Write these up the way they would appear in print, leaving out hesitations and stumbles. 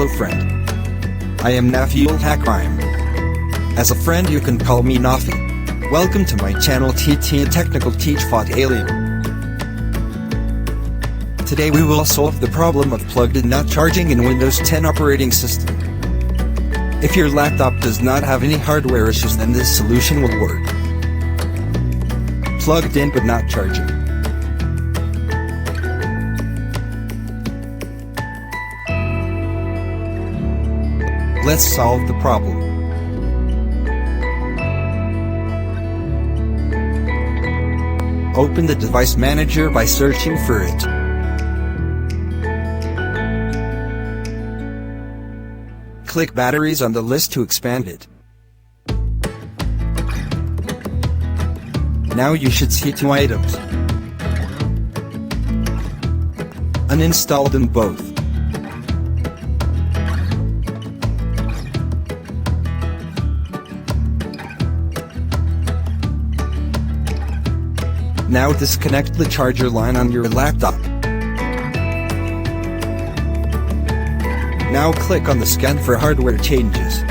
Hello friend. I am Nafiul Hakrime. As a friend you can call me Nafi. Welcome to my channel TT Technical Teach Fought Alien. Today we will solve the problem of plugged-in not charging in Windows 10 operating system. If your laptop does not have any hardware issues, then this solution will work. Plugged in but not charging. Let's solve the problem. Open the device manager by searching for it. Click batteries on the list to expand it. Now you should see two items. Uninstall them both. Now disconnect the charger line on your laptop. Now click on the scan for hardware changes.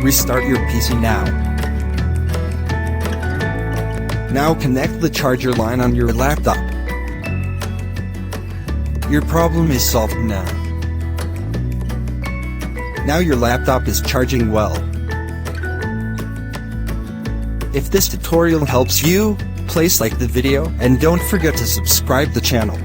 Restart your PC now. Now connect the charger line on your laptop. Your problem is solved now. Now your laptop is charging well. If this tutorial helps you, please like the video and don't forget to subscribe the channel.